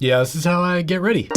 Yeah, this is how I get ready.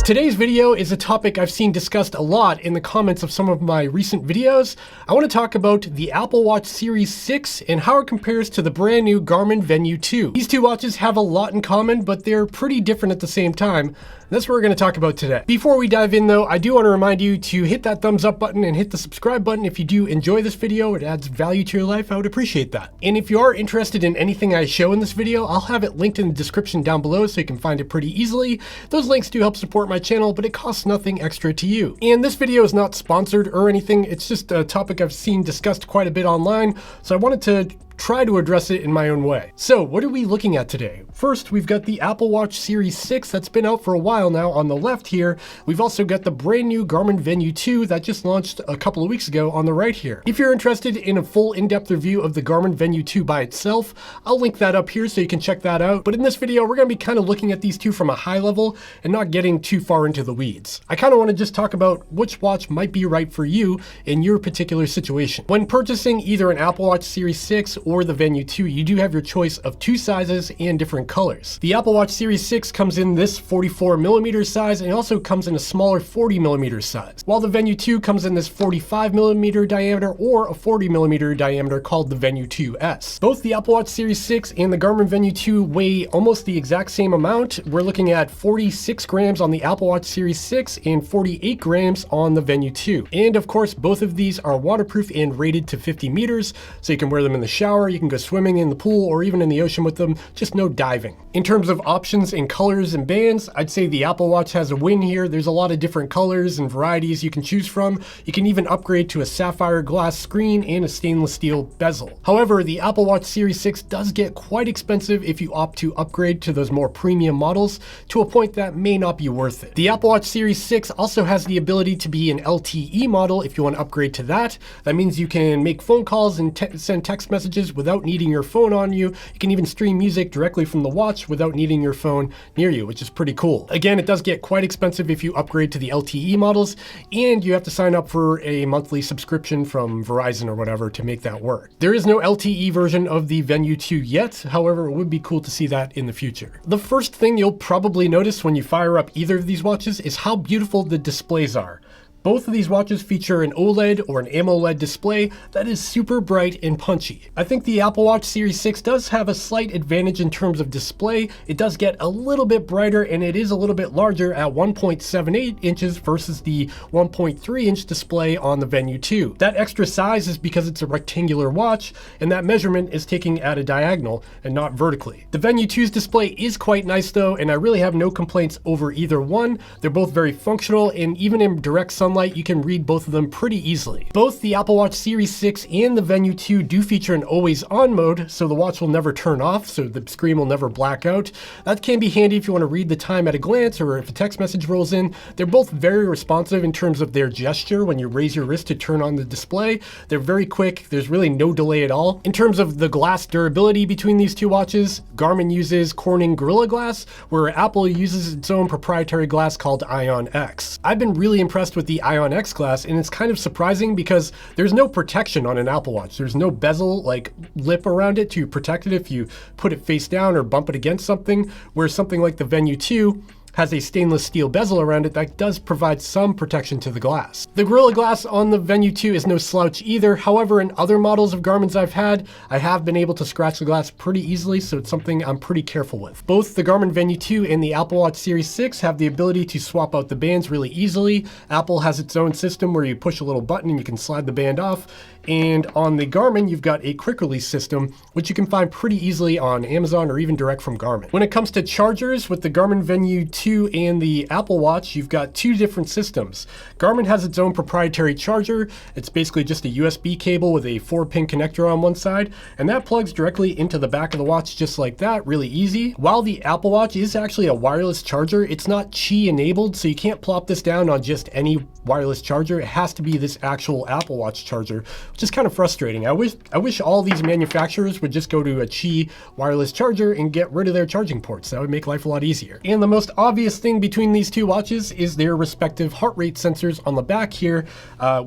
Today's video is a topic I've seen discussed a lot in the comments of some of my recent videos. I want to talk about the Apple Watch Series 6 and how it compares to the brand new Garmin Venu 2. These two watches have a lot in common, but they're pretty different at the same time. That's what we're going to talk about today. Before we dive in though, I do want to remind you to hit that thumbs up button and hit the subscribe button if you do enjoy this video. It adds value to your life. I would appreciate that. And if you are interested in anything I show in this video, I'll have it linked in the description down below so you can find it pretty easily. Those links do help support my channel, but it costs nothing extra to you. And this video is not sponsored or anything. It's just a topic I've seen discussed quite a bit online, so I wanted to try to address it in my own way. So what are we looking at today? First, we've got the Apple Watch Series 6 that's been out for a while now on the left here. We've also got the brand new Garmin Venu 2 that just launched a couple of weeks ago on the right here. If you're interested in a full in-depth review of the Garmin Venu 2 by itself, I'll link that up here so you can check that out. But in this video, we're going to be kind of looking at these two from a high level and not getting too far into the weeds. I kind of want to just talk about which watch might be right for you in your particular situation. When purchasing either an Apple Watch Series 6 or the Venu 2, you do have your choice of two sizes and different colors. The Apple Watch Series 6 comes in this 44mm size and also comes in a smaller 40mm size, while the Venu 2 comes in this 45mm diameter or a 40mm diameter called the Venu 2S. Both the Apple Watch Series 6 and the Garmin Venu 2 weigh almost the exact same amount. We're looking at 46 grams on the Apple Watch Series 6 and 48 grams on the Venu 2. And of course, both of these are waterproof and rated to 50 meters, so you can wear them in the shower, you can go swimming in the pool or even in the ocean with them, just no diving. In terms of options in colors and bands, I'd say the Apple Watch has a win here. There's a lot of different colors and varieties you can choose from. You can even upgrade to a sapphire glass screen and a stainless steel bezel. However, the Apple Watch Series 6 does get quite expensive if you opt to upgrade to those more premium models to a point that may not be worth it. The Apple Watch Series 6 also has the ability to be an LTE model if you want to upgrade to that. That means you can make phone calls and send text messages without needing your phone on you. You can even stream music directly from the watch without needing your phone near you, which is pretty cool. Again, it does get quite expensive if you upgrade to the LTE models, and you have to sign up for a monthly subscription from Verizon or whatever to make that work. There is no LTE version of the Venu 2 yet, however, it would be cool to see that in the future. The first thing you'll probably notice when you fire up either of these watches is how beautiful the displays are. Both of these watches feature an OLED or an AMOLED display that is super bright and punchy. I think the Apple Watch Series 6 does have a slight advantage in terms of display. It does get a little bit brighter and it is a little bit larger at 1.78 inches versus the 1.3 inch display on the Venu 2. That extra size is because it's a rectangular watch and that measurement is taking at a diagonal and not vertically. The Venu 2's display is quite nice though, and I really have no complaints over either one. They're both very functional, and even in direct sunlight, you can read both of them pretty easily. Both the Apple Watch Series 6 and the Venu 2 do feature an always on mode, so the watch will never turn off, so the screen will never black out. That can be handy if you want to read the time at a glance or if a text message rolls in. They're both very responsive in terms of their gesture when you raise your wrist to turn on the display. They're very quick. There's really no delay at all. In terms of the glass durability between these two watches, Garmin uses Corning Gorilla Glass, where Apple uses its own proprietary glass called Ion X. I've been really impressed with the Ion X glass, and it's kind of surprising because there's no protection on an Apple Watch. There's no bezel like lip around it to protect it if you put it face down or bump it against something, where something like the Venu 2 has a stainless steel bezel around it that does provide some protection to the glass. The Gorilla Glass on the Venu 2 is no slouch either. However, in other models of Garmin's I've had, I have been able to scratch the glass pretty easily, so it's something I'm pretty careful with. Both the Garmin Venu 2 and the Apple Watch Series 6 have the ability to swap out the bands really easily. Apple has its own system where you push a little button and you can slide the band off. And on the Garmin, you've got a quick release system, which you can find pretty easily on Amazon or even direct from Garmin. When it comes to chargers, with the Garmin Venu 2 and the Apple Watch, you've got two different systems. Garmin has its own proprietary charger. It's basically just a USB cable with a 4-pin connector on one side, and that plugs directly into the back of the watch just like that, really easy. While the Apple Watch is actually a wireless charger, it's not Qi enabled, so you can't plop this down on just any wireless charger. It has to be this actual Apple Watch charger, which is kind of frustrating. I wish all these manufacturers would just go to a Qi wireless charger and get rid of their charging ports. That would make life a lot easier. And the most obvious thing between these two watches is their respective heart rate sensors on the back here.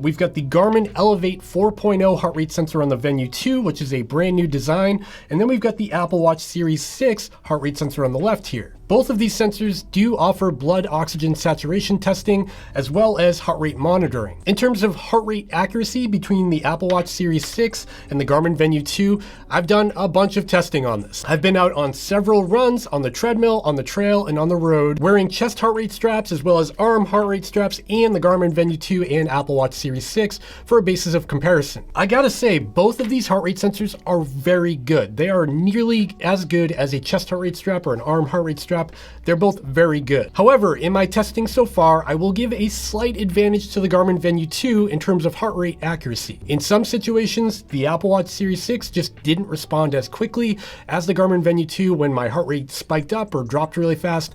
We've got the Garmin Elevate 4.0 heart rate sensor on the Venu 2, which is a brand new design. And then we've got the Apple Watch Series 6 heart rate sensor on the left here. Both of these sensors do offer blood oxygen saturation testing as well as heart rate monitoring. In terms of heart rate accuracy between the Apple Watch Series 6 and the Garmin Venu 2, I've done a bunch of testing on this. I've been out on several runs on the treadmill, on the trail, and on the road, wearing chest heart rate straps as well as arm heart rate straps and the Garmin Venu 2 and Apple Watch Series 6 for a basis of comparison. I gotta say, both of these heart rate sensors are very good. They are nearly as good as a chest heart rate strap or an arm heart rate strap. They're both very good. However, in my testing so far, I will give a slight advantage to the Garmin Venu 2 in terms of heart rate accuracy. In some situations, the Apple Watch Series 6 just didn't respond as quickly as the Garmin Venu 2 when my heart rate spiked up or dropped really fast.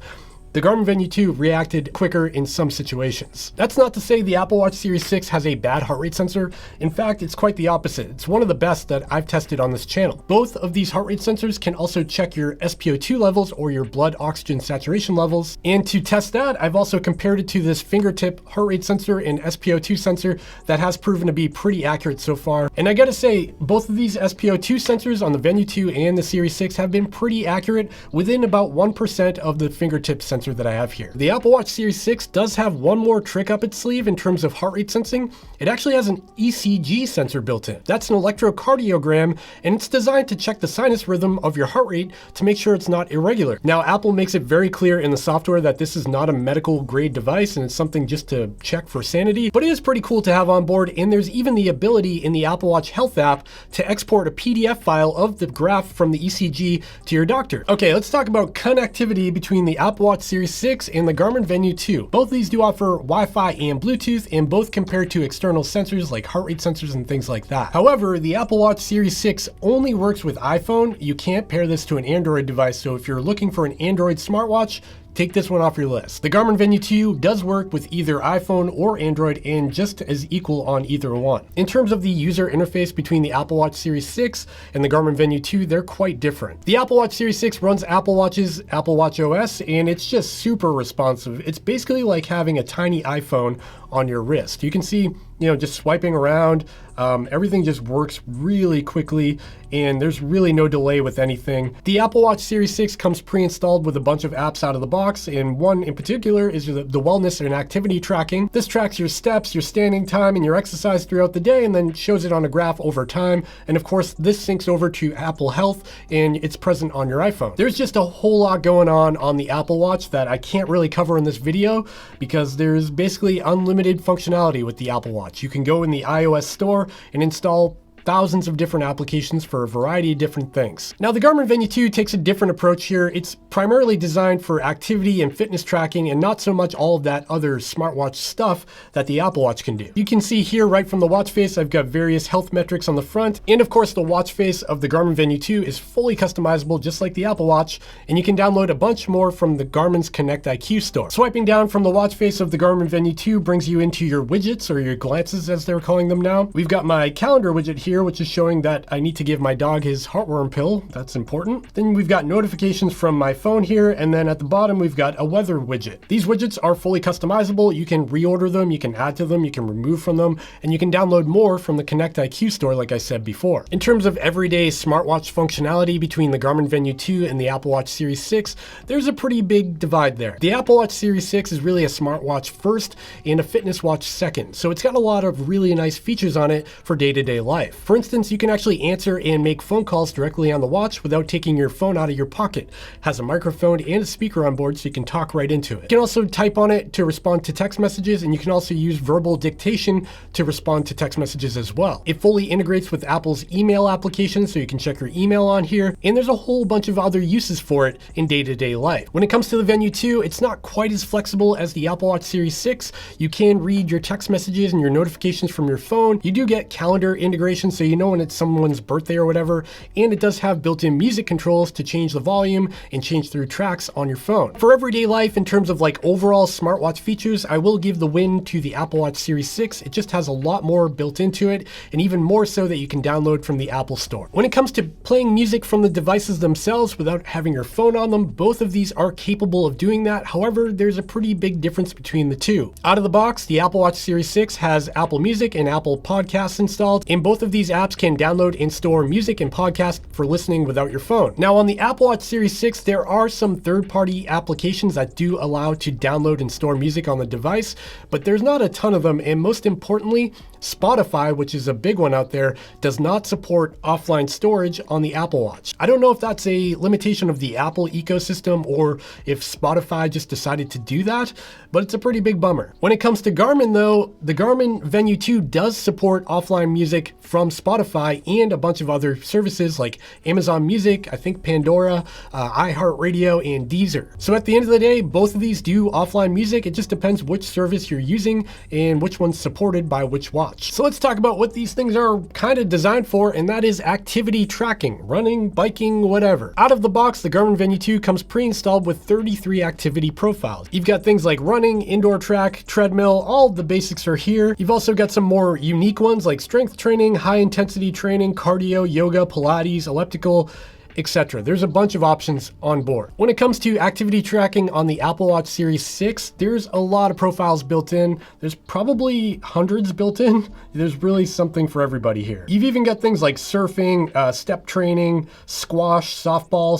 The Garmin Venu 2 reacted quicker in some situations. That's not to say the Apple Watch Series 6 has a bad heart rate sensor. In fact, it's quite the opposite. It's one of the best that I've tested on this channel. Both of these heart rate sensors can also check your SpO2 levels or your blood oxygen saturation levels. And to test that, I've also compared it to this fingertip heart rate sensor and SpO2 sensor that has proven to be pretty accurate so far. And I gotta say, both of these SpO2 sensors on the Venu 2 and the Series 6 have been pretty accurate, within about 1% of the fingertip sensor that I have here. The Apple Watch Series 6 does have one more trick up its sleeve in terms of heart rate sensing. It actually has an ECG sensor built in. That's an electrocardiogram, and it's designed to check the sinus rhythm of your heart rate to make sure it's not irregular. Now, Apple makes it very clear in the software that this is not a medical grade device and it's something just to check for sanity, but it is pretty cool to have on board, and there's even the ability in the Apple Watch Health app to export a PDF file of the graph from the ECG to your doctor. Okay, let's talk about connectivity between the Apple Watch Series 6 and the Garmin Venu 2. Both of these do offer Wi-Fi and Bluetooth, and both compare to external sensors like heart rate sensors and things like that. However, the Apple Watch Series 6 only works with iPhone. You can't pair this to an Android device, so if you're looking for an Android smartwatch, take this one off your list. The Garmin Venu 2 does work with either iPhone or Android and just as equal on either one. In terms of the user interface between the Apple Watch Series 6 and the Garmin Venu 2, they're quite different. The Apple Watch Series 6 runs Apple Watch's Apple Watch OS, and it's just super responsive. It's basically like having a tiny iPhone on your wrist. You can see, just swiping around, everything just works really quickly, and there's really no delay with anything. The Apple Watch Series 6 comes pre-installed with a bunch of apps out of the box, and one in particular is the wellness and activity tracking. This tracks your steps, your standing time, and your exercise throughout the day, and then shows it on a graph over time. And of course, this syncs over to Apple Health, and it's present on your iPhone. There's just a whole lot going on the Apple Watch that I can't really cover in this video, because there's basically unlimited functionality with the Apple Watch. You can go in the iOS store and install thousands of different applications for a variety of different things. Now, the Garmin Venu 2 takes a different approach here. It's primarily designed for activity and fitness tracking, and not so much all of that other smartwatch stuff that the Apple Watch can do. You can see here right from the watch face, I've got various health metrics on the front, and of course the watch face of the Garmin Venu 2 is fully customizable just like the Apple Watch, and you can download a bunch more from the Garmin's Connect IQ store. Swiping down from the watch face of the Garmin Venu 2 brings you into your widgets, or your glances as they're calling them now. We've got my calendar widget here, which is showing that I need to give my dog his heartworm pill. That's important. Then we've got notifications from my phone here, and then at the bottom we've got a weather widget. These widgets are fully customizable. You can reorder them, you can add to them, you can remove from them, and you can download more from the Connect IQ store like I said before. In terms of everyday smartwatch functionality between the Garmin Venu 2 and the Apple Watch Series 6, there's a pretty big divide there. The Apple Watch Series 6 is really a smartwatch first and a fitness watch second, so it's got a lot of really nice features on it for day-to-day life. For instance, you can actually answer and make phone calls directly on the watch without taking your phone out of your pocket. It has a microphone and a speaker on board, so you can talk right into it. You can also type on it to respond to text messages, and you can also use verbal dictation to respond to text messages as well. It fully integrates with Apple's email application, so you can check your email on here, and there's a whole bunch of other uses for it in day-to-day life. When it comes to the Venu 2, it's not quite as flexible as the Apple Watch Series 6. You can read your text messages and your notifications from your phone. You do get calendar integration, notifications so you know when it's someone's birthday or whatever, and it does have built-in music controls to change the volume and change through tracks on your phone. For everyday life, in terms of like overall smartwatch features, I will give the win to the Apple Watch Series 6. It just has a lot more built into it, and even more so that you can download from the Apple Store. When it comes to playing music from the devices themselves without having your phone on them, both of these are capable of doing that. However, there's a pretty big difference between the two. Out of the box, the Apple Watch Series 6 has Apple Music and Apple Podcasts installed, and both of these apps can download and store music and podcasts for listening without your phone. Now on the Apple Watch Series 6, there are some third-party applications that do allow to download and store music on the device, but there's not a ton of them, and most importantly, Spotify, which is a big one out there, does not support offline storage on the Apple Watch. I don't know if that's a limitation of the Apple ecosystem or if Spotify just decided to do that, but it's a pretty big bummer. When it comes to Garmin though, the Garmin Venu 2 does support offline music from Spotify and a bunch of other services like Amazon Music, I think Pandora, iHeartRadio, and Deezer. So at the end of the day, both of these do offline music. It just depends which service you're using and which one's supported by which watch. So let's talk about what these things are kind of designed for, and that is activity tracking, running, biking, whatever. Out of the box, the Garmin Venu 2 comes pre-installed with 33 activity profiles. You've got things like running, indoor track, treadmill, all of the basics are here. You've also got some more unique ones like strength training, high intensity training, cardio, yoga, Pilates, elliptical, etc. There's a bunch of options on board. When it comes to activity tracking on the Apple Watch Series 6, there's a lot of profiles built in. There's probably hundreds built in. There's really something for everybody here. You've even got things like surfing, step training, squash, softball,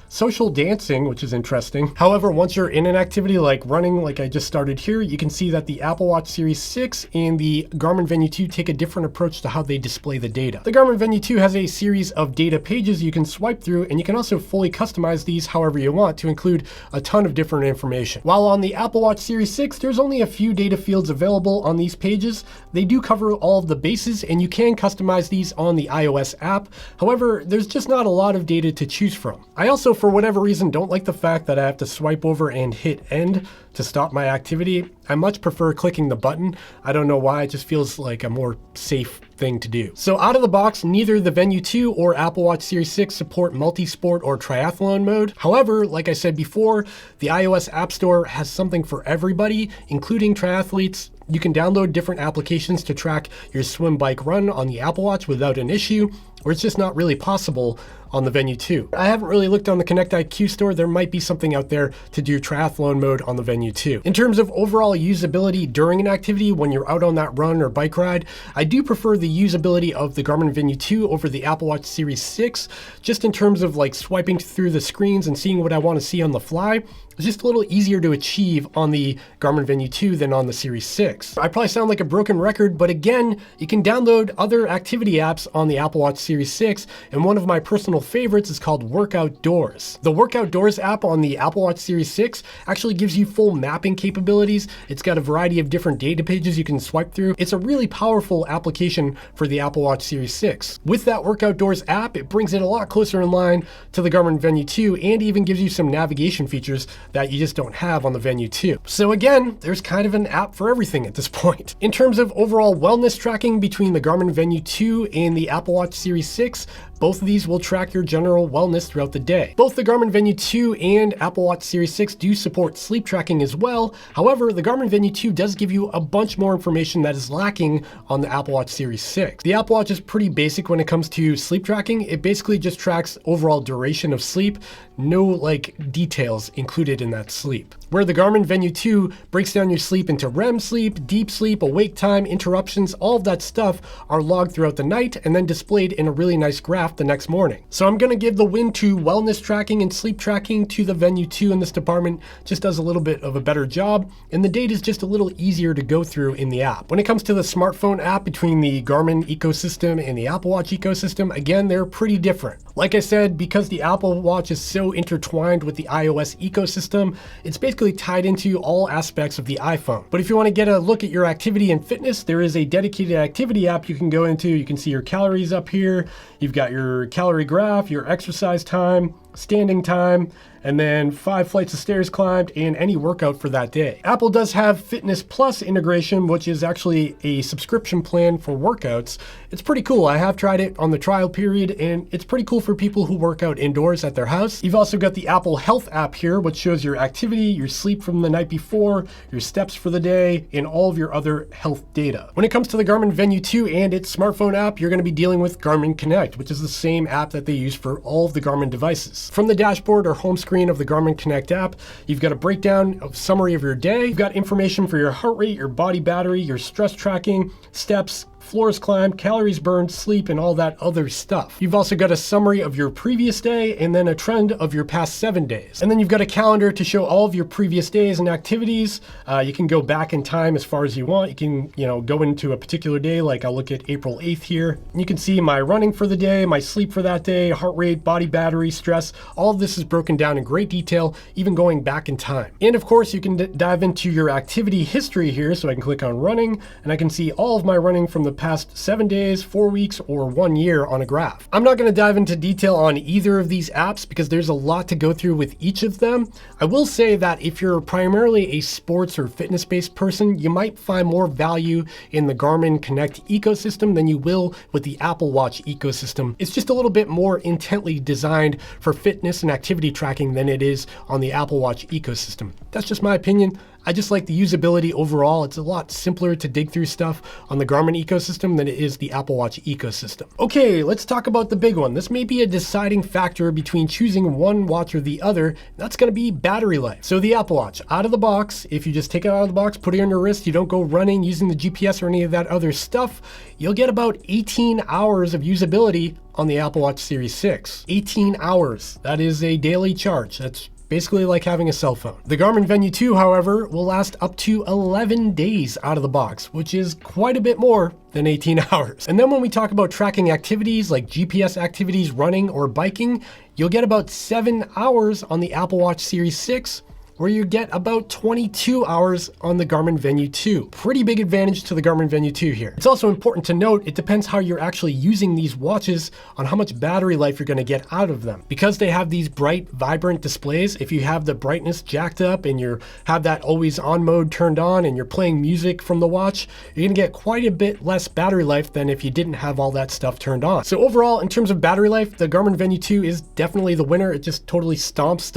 social dancing, which is interesting. However, once you're in an activity like running, like I just started here, you can see that the Apple Watch Series 6 and the Garmin Venu 2 take a different approach to how they display the data. The Garmin Venu 2 has a series of data pages you can swipe through, and you can also fully customize these however you want to include a ton of different information. While on the Apple Watch Series 6, there's only a few data fields available on these pages. They do cover all of the bases, and you can customize these on the iOS app. However, there's just not a lot of data to choose from. I also, for whatever reason, don't like the fact that I have to swipe over and hit end to stop my activity. I much prefer clicking the button. I don't know why, it just feels like a more safe thing to do. So out of the box, neither the Venu 2 or Apple Watch Series 6 support multi-sport or triathlon mode. However, like I said before, the iOS App Store has something for everybody, including triathletes. You can download different applications to track your swim, bike, run on the Apple Watch without an issue, or it's just not really possible on the Venu 2. I haven't really looked on the Connect IQ store. There might be something out there to do triathlon mode on the Venu 2. In terms of overall usability during an activity when you're out on that run or bike ride, I do prefer the usability of the Garmin Venu 2 over the Apple Watch Series 6, just in terms of like swiping through the screens and seeing what I want to see on the fly. It's just a little easier to achieve on the Garmin Venu 2 than on the Series 6. I probably sound like a broken record, but again, you can download other activity apps on the Apple Watch Series 6, and one of my personal favorites is called Work Outdoors. The Work Outdoors app on the Apple Watch Series 6 actually gives you full mapping capabilities. It's got a variety of different data pages you can swipe through. It's a really powerful application for the Apple Watch Series 6. With that Work Outdoors app, it brings it a lot closer in line to the Garmin Venu 2 and even gives you some navigation features that you just don't have on the Venu 2. So again, there's kind of an app for everything at this point. In terms of overall wellness tracking between the Garmin Venu 2 and the Apple Watch Series 6, both of these will track your general wellness throughout the day. Both the Garmin Venu 2 and Apple Watch Series 6 do support sleep tracking as well. However, the Garmin Venu 2 does give you a bunch more information that is lacking on the Apple Watch Series 6. The Apple Watch is pretty basic when it comes to sleep tracking. It basically just tracks overall duration of sleep, no like details included in that sleep. Where the Garmin Venu 2 breaks down your sleep into REM sleep, deep sleep, awake time, interruptions, all of that stuff are logged throughout the night and then displayed in a really nice graph the next morning. So I'm gonna give the win to wellness tracking and sleep tracking to the Venu 2 in this department. Just does a little bit of a better job, and the data is just a little easier to go through in the app. When it comes to the smartphone app between the Garmin ecosystem and the Apple Watch ecosystem, again, they're pretty different. Like I said, because the Apple Watch is so intertwined with the iOS ecosystem, it's basically tied into all aspects of the iPhone. But if you want to get a look at your activity and fitness, there is a dedicated activity app you can go into. You can see your calories up here. You've got your calorie graph, your exercise time, standing time, and then 5 flights of stairs climbed, and any workout for that day. Apple does have Fitness Plus integration, which is actually a subscription plan for workouts. It's pretty cool. I have tried it on the trial period, and it's pretty cool for people who work out indoors at their house. You've also got the Apple Health app here, which shows your activity, your sleep from the night before, your steps for the day, and all of your other health data. When it comes to the Garmin Venu 2 and its smartphone app, you're going to be dealing with Garmin Connect, which is the same app that they use for all of the Garmin devices. From the dashboard or home screen of the Garmin Connect app, you've got a breakdown of summary of your day. You've got information for your heart rate, your body battery, your stress tracking, steps, floors climbed, calories burned, sleep, and all that other stuff. You've also got a summary of your previous day and then a trend of your past 7 days. And then you've got a calendar to show all of your previous days and activities. You can go back in time as far as you want. You can, go into a particular day, like I'll look at April 8th here. You can see my running for the day, my sleep for that day, heart rate, body battery, stress. All of this is broken down in great detail, even going back in time. And of course, you can dive into your activity history here. So I can click on running and I can see all of my running from the past 7 days, 4 weeks, or 1 year on a graph. I'm not going to dive into detail on either of these apps because there's a lot to go through with each of them. I will say that if you're primarily a sports or fitness-based person, you might find more value in the Garmin Connect ecosystem than you will with the Apple Watch ecosystem. It's just a little bit more intently designed for fitness and activity tracking than it is on the Apple Watch ecosystem. That's just my opinion. I just like the usability overall. It's a lot simpler to dig through stuff on the Garmin ecosystem than it is the Apple Watch ecosystem. Okay, let's talk about the big one. This may be a deciding factor between choosing one watch or the other. That's going to be battery life. So the Apple Watch, out of the box, if you just take it out of the box, put it on your wrist, you don't go running using the GPS or any of that other stuff, you'll get about 18 hours of usability on the Apple Watch Series 6. 18 hours. That is a daily charge. That's basically like having a cell phone. The Garmin Venu 2, however, will last up to 11 days out of the box, which is quite a bit more than 18 hours. And then when we talk about tracking activities like GPS activities, running, or biking, you'll get about 7 hours on the Apple Watch Series 6, where you get about 22 hours on the Garmin Venu 2. Pretty big advantage to the Garmin Venu 2 here. It's also important to note, it depends how you're actually using these watches on how much battery life you're gonna get out of them. Because they have these bright, vibrant displays, if you have the brightness jacked up and you have that always on mode turned on and you're playing music from the watch, you're gonna get quite a bit less battery life than if you didn't have all that stuff turned on. So overall, in terms of battery life, the Garmin Venu 2 is definitely the winner. It just totally stomps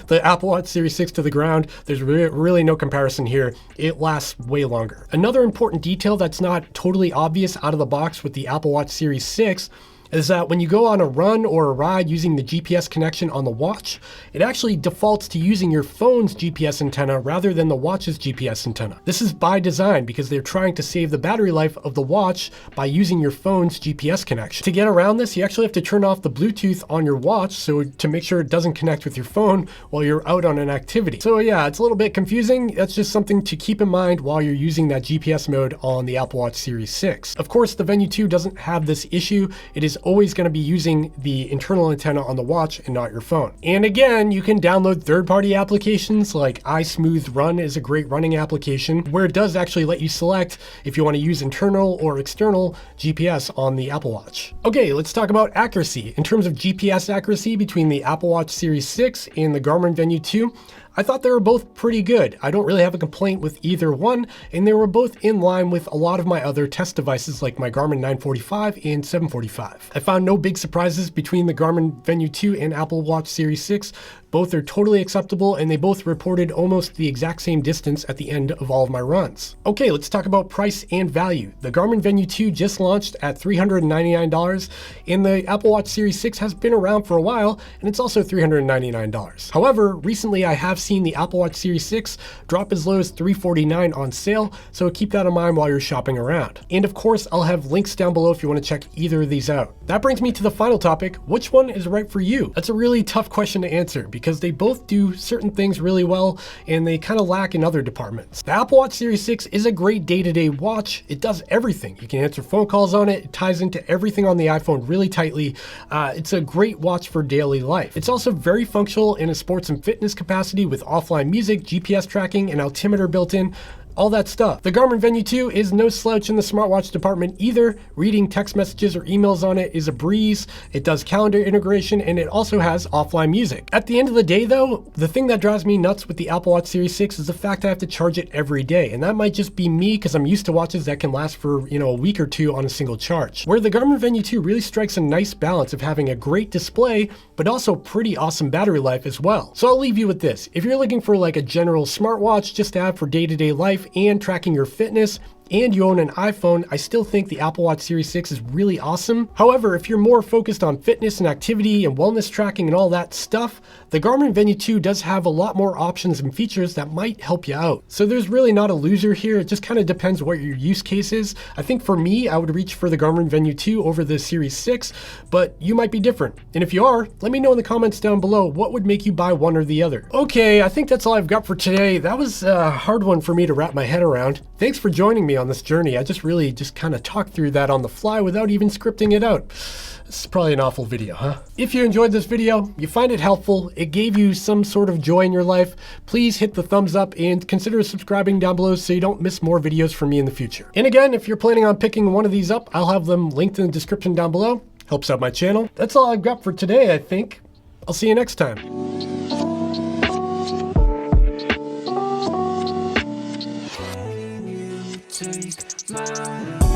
the Apple Watch Series 6 to the ground. There's really no comparison here. It lasts way longer. Another important detail that's not totally obvious out of the box with the Apple Watch Series 6 is that when you go on a run or a ride using the GPS connection on the watch, it actually defaults to using your phone's GPS antenna rather than the watch's GPS antenna. This is by design because they're trying to save the battery life of the watch by using your phone's GPS connection. To get around this, you actually have to turn off the Bluetooth on your watch so to make sure it doesn't connect with your phone while you're out on an activity. So yeah, it's a little bit confusing. That's just something to keep in mind while you're using that GPS mode on the Apple Watch Series 6. Of course, the Venu 2 doesn't have this issue. It is always going to be using the internal antenna on the watch and not your phone. And again, you can download third-party applications like iSmooth Run is a great running application where it does actually let you select if you want to use internal or external GPS on the Apple Watch. Okay, let's talk about accuracy. In terms of GPS accuracy between the Apple Watch Series 6 and the Garmin Venu 2, I thought they were both pretty good. I don't really have a complaint with either one, and they were both in line with a lot of my other test devices like my Garmin 945 and 745. I found no big surprises between the Garmin Venu 2 and Apple Watch Series 6. Both are totally acceptable, and they both reported almost the exact same distance at the end of all of my runs. Okay, let's talk about price and value. The Garmin Venu 2 just launched at $399, and the Apple Watch Series 6 has been around for a while, and it's also $399. However, recently I have seen the Apple Watch Series 6 drop as low as $349 on sale, so keep that in mind while you're shopping around. And of course, I'll have links down below if you want to check either of these out. That brings me to the final topic. Which one is right for you? That's a really tough question to answer because they both do certain things really well and they kind of lack in other departments. The Apple Watch Series 6 is a great day-to-day watch. It does everything. You can answer phone calls on it. It ties into everything on the iPhone really tightly. It's a great watch for daily life. It's also very functional in a sports and fitness capacity with offline music, GPS tracking, and altimeter built in. all that stuff. The Garmin Venu 2 is no slouch in the smartwatch department either. Reading text messages or emails on it is a breeze. It does calendar integration, and it also has offline music. At the end of the day though, the thing that drives me nuts with the Apple Watch Series 6 is the fact I have to charge it every day. And that might just be me because I'm used to watches that can last for, a week or two on a single charge. Where the Garmin Venu 2 really strikes a nice balance of having a great display, but also pretty awesome battery life as well. So I'll leave you with this. If you're looking for like a general smartwatch just to have for day-to-day life and tracking your fitness, and you own an iPhone, I still think the Apple Watch Series 6 is really awesome. However, if you're more focused on fitness and activity and wellness tracking and all that stuff, the Garmin Venu 2 does have a lot more options and features that might help you out. So there's really not a loser here. It just kind of depends what your use case is. I think for me, I would reach for the Garmin Venu 2 over the Series 6, but you might be different. And if you are, let me know in the comments down below what would make you buy one or the other. Okay, I think that's all I've got for today. That was a hard one for me to wrap my head around. Thanks for joining me on this journey. I just kind of talked through that on the fly without even scripting it out. This is probably an awful video, huh? If you enjoyed this video, you find it helpful, it gave you some sort of joy in your life, please hit the thumbs up and consider subscribing down below so you don't miss more videos from me in the future. And again, if you're planning on picking one of these up, I'll have them linked in the description down below. Helps out my channel. That's all I've got for today, I think. I'll see you next time. Take my